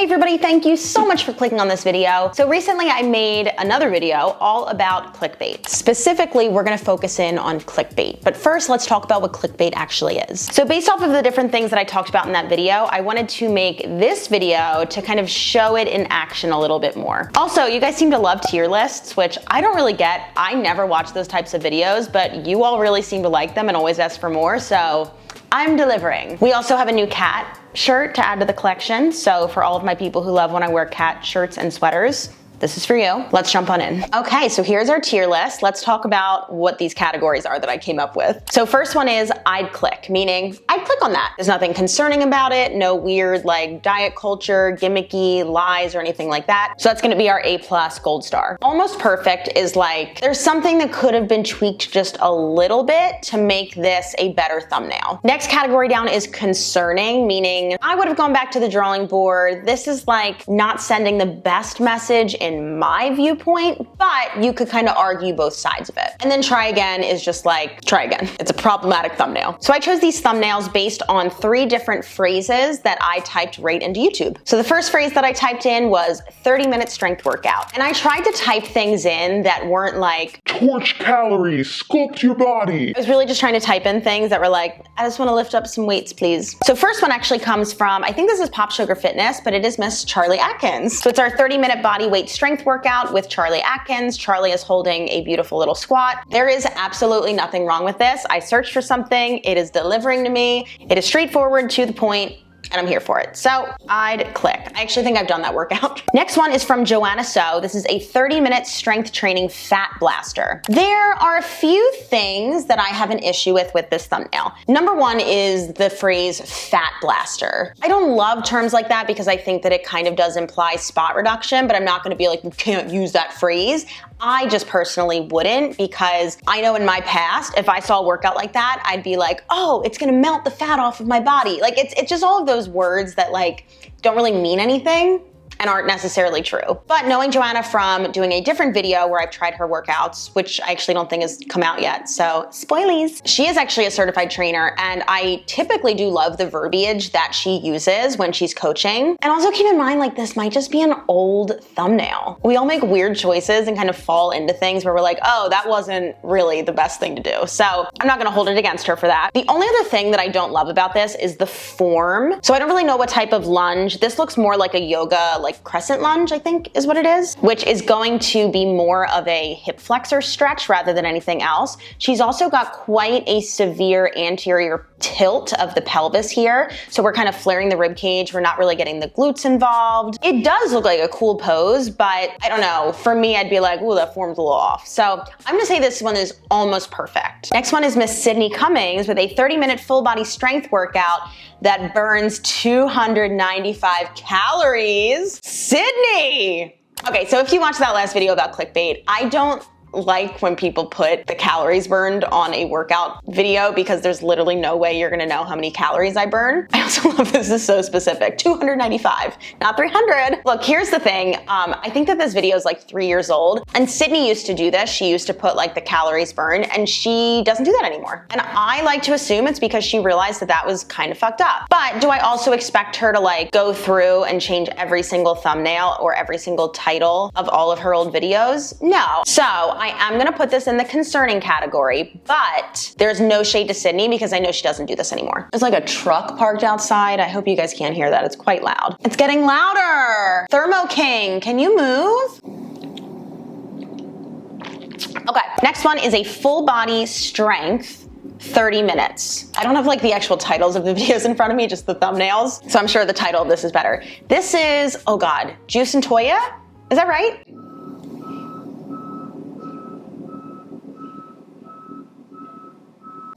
Hey everybody, thank you so much for clicking on this video. So recently I made another video all about clickbait. Specifically, we're gonna focus in on clickbait. But first, let's talk about what clickbait actually is. So based off of the different things that I talked about in that video, I wanted to make this video to kind of show it in action a little bit more. Also, you guys seem to love tier lists, which I don't really get. I never watch those types of videos, but you all really seem to like them and always ask for more, so I'm delivering. We also have a new cat shirt to add to the collection. So for all of my people who love when I wear cat shirts and sweaters, this is for you. Let's jump on in. Okay, so here's our tier list. Let's talk about what these categories are that I came up with. So first one is I'd click, meaning I'd click on that. There's nothing concerning about it, no weird like diet culture, gimmicky lies or anything like that. So that's gonna be our A+ gold star. Almost perfect is like, there's something that could have been tweaked just a little bit to make this a better thumbnail. Next category down is concerning, meaning I would have gone back to the drawing board. This is like not sending the best message in my viewpoint, but you could kind of argue both sides of it. And then try again is just like, try again. It's a problematic thumbnail. So I chose these thumbnails based on 3 different phrases that I typed right into YouTube. So the first phrase that I typed in was 30-minute strength workout. And I tried to type things in that weren't like, torch calories, sculpt your body. I was really just trying to type in things that were like, I just want to lift up some weights, please. So first one actually comes from, I think this is Pop Sugar Fitness, but it is Miss Charlie Atkins. So it's our 30-minute body weight strength workout with Charlie Atkins. Charlie is holding a beautiful little squat. There is absolutely nothing wrong with this. I searched for something, it is delivering to me. It is straightforward, to the point, and I'm here for it. So I'd click. I actually think I've done that workout. Next one is from Joanne. So this is a 30-minute strength training fat blaster. There are a few things that I have an issue with this thumbnail. Number one is the phrase fat blaster. I don't love terms like that because I think that it kind of does imply spot reduction, but I'm not gonna be like, you can't use that phrase. I just personally wouldn't, because I know in my past, if I saw a workout like that, I'd be like, oh, it's gonna melt the fat off of my body. Like it's just all of those words that like don't really mean anything and aren't necessarily true. But knowing Joanna from doing a different video where I've tried her workouts, which I actually don't think has come out yet, so spoilies. She is actually a certified trainer, and I typically do love the verbiage that she uses when she's coaching. And also keep in mind, like, this might just be an old thumbnail. We all make weird choices and kind of fall into things where we're like, oh, that wasn't really the best thing to do. So I'm not gonna hold it against her for that. The only other thing that I don't love about this is the form. So I don't really know what type of lunge. This looks more like a yoga, like crescent lunge, I think is what it is, which is going to be more of a hip flexor stretch rather than anything else. She's also got quite a severe anterior tilt of the pelvis here. So we're kind of flaring the rib cage. We're not really getting the glutes involved. It does look like a cool pose, but I don't know. For me, I'd be like, ooh, that form's a little off. So I'm gonna say this one is almost perfect. Next one is Miss Sydney Cummings with a 30-minute full body strength workout that burns 295 calories. Sydney! Okay, so if you watched that last video about clickbait, I don't like when people put the calories burned on a workout video because there's literally no way you're gonna know how many calories I burn. I also love this is so specific, 295, not 300. Look, here's the thing. I think that this video is like 3 years old, and Sydney used to do this. She used to put like the calories burned, and she doesn't do that anymore. And I like to assume it's because she realized that that was kind of fucked up. But do I also expect her to like go through and change every single thumbnail or every single title of all of her old videos? No. So I am gonna put this in the concerning category, but there's no shade to Sydney because I know she doesn't do this anymore. There's like a truck parked outside. I hope you guys can't hear that. It's quite loud. It's getting louder. Thermo King, can you move? Okay, next one is a full body strength 30 minutes. I don't have like the actual titles of the videos in front of me, just the thumbnails. So I'm sure the title of this is better. This is, oh God, Juice and Toya? Is that right?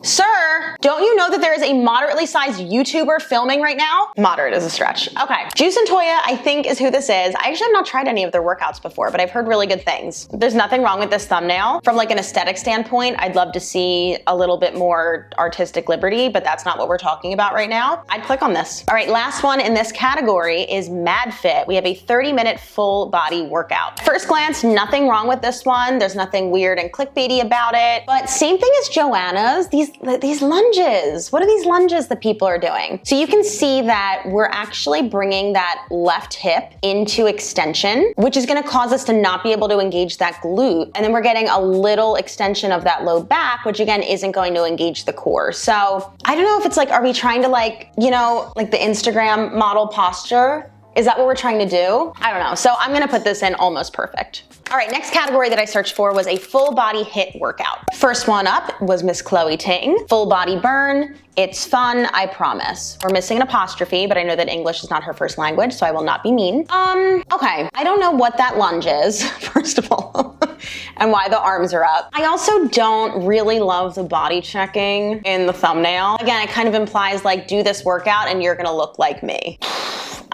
Sir, don't you know that there is a moderately sized YouTuber filming right now? Moderate is a stretch. Okay, Juice and Toya, I think is who this is. I actually have not tried any of their workouts before, but I've heard really good things. There's nothing wrong with this thumbnail. From like an aesthetic standpoint, I'd love to see a little bit more artistic liberty, but that's not what we're talking about right now. I'd click on this. All right, last one in this category is MadFit. We have a 30-minute full body workout. First glance, nothing wrong with this one. There's nothing weird and clickbaity about it, but same thing as Joanna's. These these lunges? What are these lunges that people are doing? So you can see that we're actually bringing that left hip into extension, which is gonna cause us to not be able to engage that glute. And then we're getting a little extension of that low back, which again, isn't going to engage the core. So I don't know if it's like, are we trying to like, you know, like the Instagram model posture? Is that what we're trying to do? I don't know. So I'm gonna put this in almost perfect. All right, next category that I searched for was a full body HIIT workout. First one up was Miss Chloe Ting. Full body burn. It's fun, I promise. We're missing an apostrophe, but I know that English is not her first language, so I will not be mean. Okay, I don't know what that lunge is, first of all, and why the arms are up. I also don't really love the body checking in the thumbnail. Again, it kind of implies like, do this workout and you're gonna look like me.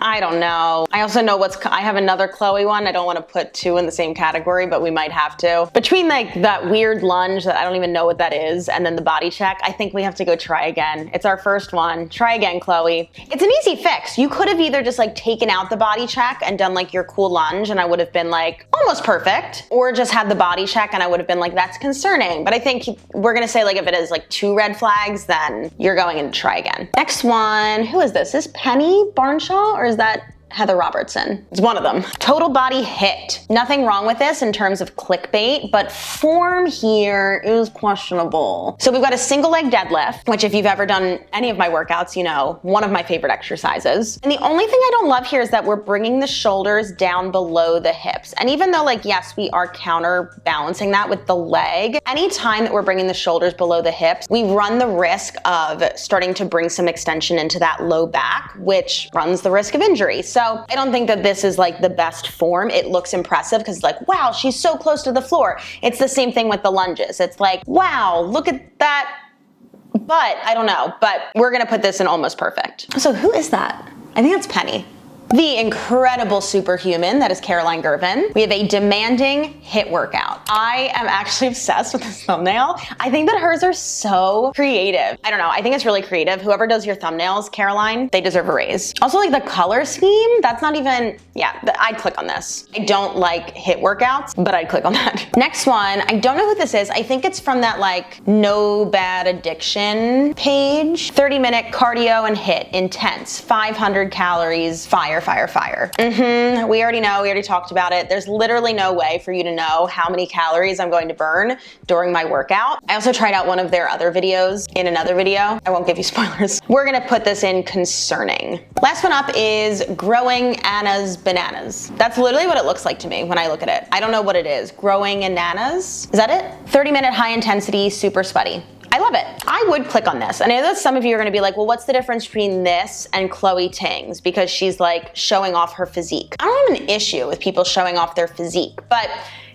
I don't know. I also know I have another Chloe one. I don't want to put two in the same category, but we might have to. Between like that weird lunge that I don't even know what that is and then the body check, I think we have to go try again. It's our first one. Try again, Chloe. It's an easy fix. You could have either just like taken out the body check and done like your cool lunge and I would have been like almost perfect, or just had the body check and I would have been like, that's concerning. But I think we're gonna say like if it is like 2 red flags, then you're going to try again. Next one, who is this? Is Penny Barnshaw or is that Heather Robertson? It's one of them. Total body HIIT. Nothing wrong with this in terms of clickbait, but form here is questionable. So we've got a single leg deadlift, which if you've ever done any of my workouts, you know, one of my favorite exercises. And the only thing I don't love here is that we're bringing the shoulders down below the hips. And even though like, yes, we are counterbalancing that with the leg, anytime that we're bringing the shoulders below the hips, we run the risk of starting to bring some extension into that low back, which runs the risk of injury. So I don't think that this is like the best form. It looks impressive because it's like, wow, she's so close to the floor. It's the same thing with the lunges. It's like, wow, look at that. But I don't know, but we're gonna put this in almost perfect. So who is that? I think that's Penny. The incredible superhuman that is Caroline Girvin. We have a demanding HIIT workout. I am actually obsessed with this thumbnail. I think that hers are so creative. I don't know, I think it's really creative. Whoever does your thumbnails, Caroline, they deserve a raise. Also like the color scheme, that's not even, yeah, I'd click on this. I don't like HIIT workouts, but I'd click on that. Next one, I don't know who this is. I think it's from that like No Bad Addiction page. 30-minute cardio and HIIT, intense, 500 calories, fire. We already know, we already talked about it. There's literally no way for you to know how many calories I'm going to burn during my workout. I also tried out one of their other videos in another video. I won't give you spoilers. We're gonna put this in concerning. Last one up is growing Anna's bananas. That's literally what it looks like to me when I look at it. I don't know what it is. Growing bananas? Is that it? 30-minute high intensity, super sweaty. I love it. I would click on this. I know that some of you are gonna be like, well, what's the difference between this and Chloe Ting's? Because she's like showing off her physique. I don't have an issue with people showing off their physique, but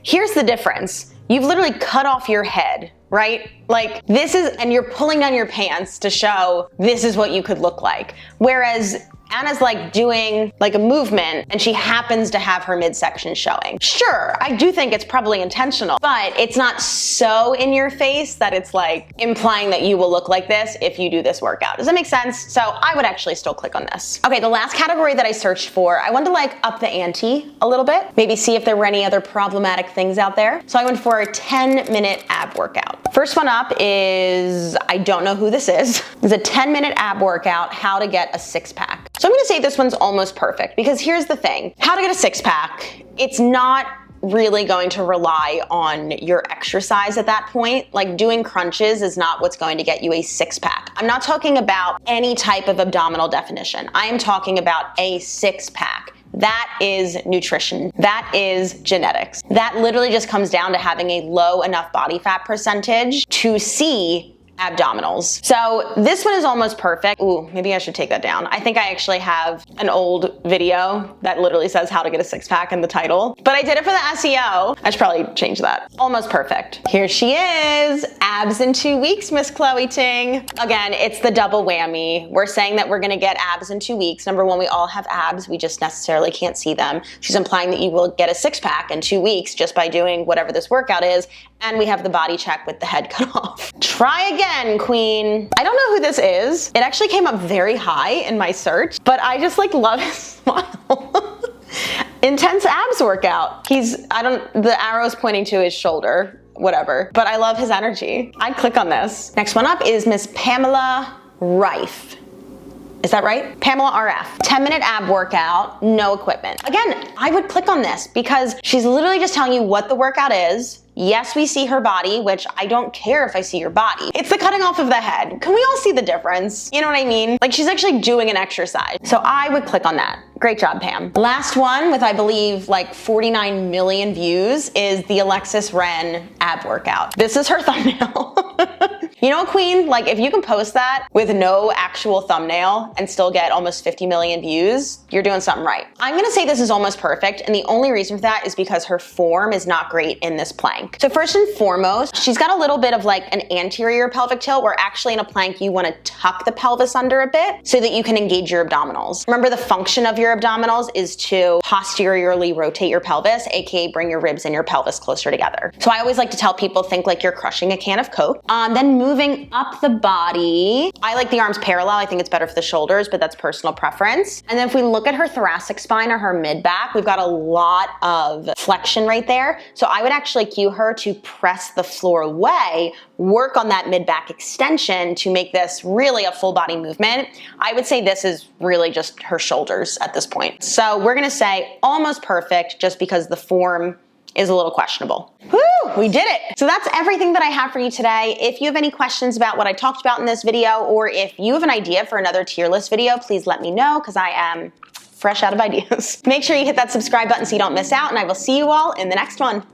here's the difference. You've literally cut off your head, right? Like this is, and you're pulling down your pants to show this is what you could look like. Whereas Anna's like doing like a movement and she happens to have her midsection showing. Sure, I do think it's probably intentional, but it's not so in your face that it's like implying that you will look like this if you do this workout. Does that make sense? So I would actually still click on this. Okay, the last category that I searched for, I wanted to like up the ante a little bit, maybe see if there were any other problematic things out there. So I went for a 10-minute ab workout. First one up is, I don't know who this is. It's a 10-minute ab workout, how to get a 6-pack. So I'm gonna say this one's almost perfect because here's the thing. How to get a 6-pack, it's not really going to rely on your exercise at that point. Like doing crunches is not what's going to get you a 6-pack. I'm not talking about any type of abdominal definition. I am talking about a 6-pack. That is nutrition. That is genetics. That literally just comes down to having a low enough body fat percentage to see abdominals. So this one is almost perfect. Ooh, maybe I should take that down. I think I actually have an old video that literally says how to get a 6-pack in the title, but I did it for the SEO. I should probably change that. Almost perfect. Here she is. Abs in 2 weeks, Miss Chloe Ting. Again, it's the double whammy. We're saying that we're gonna get abs in 2 weeks. Number one, we all have abs. We just necessarily can't see them. She's implying that you will get a 6-pack in 2 weeks just by doing whatever this workout is. And we have the body check with the head cut off. Try again, queen. I don't know who this is. It actually came up very high in my search, but I just like love his smile. Intense abs workout. The arrow's pointing to his shoulder. whatever. But I love his energy. I'd click on this. Next one up is Miss Pamela Rife. Is that right? Pamela RF. 10-minute ab workout, no equipment. Again, I would click on this because she's literally just telling you what the workout is. Yes, we see her body, which I don't care if I see your body. It's the cutting off of the head. Can we all see the difference? You know what I mean? Like, she's actually doing an exercise. So I would click on that. Great job, Pam. Last one with, I believe, like 49 million views is the Alexis wren ab workout. This is her thumbnail. You know what, Queen? Like, if you can post that with no actual thumbnail and still get almost 50 million views, you're doing something right. I'm gonna say this is almost perfect, and the only reason for that is because her form is not great in this plank. So first and foremost, she's got a little bit of like an anterior pelvic tilt, where actually in a plank you wanna tuck the pelvis under a bit so that you can engage your abdominals. Remember, the function of your abdominals is to posteriorly rotate your pelvis, aka bring your ribs and your pelvis closer together. So I always like to tell people, think like you're crushing a can of Coke. Then moving up the body, I like the arms parallel. I think it's better for the shoulders, but that's personal preference. And then if we look at her thoracic spine or her mid-back, we've got a lot of flexion right there. So I would actually cue her to press the floor away, work on that mid-back extension to make this really a full body movement. I would say this is really just her shoulders at this point. So we're gonna say almost perfect just because the form is a little questionable. Woo, we did it. So that's everything that I have for you today. If you have any questions about what I talked about in this video, or if you have an idea for another tier list video, please let me know, because I am fresh out of ideas. Make sure you hit that subscribe button so you don't miss out, and I will see you all in the next one.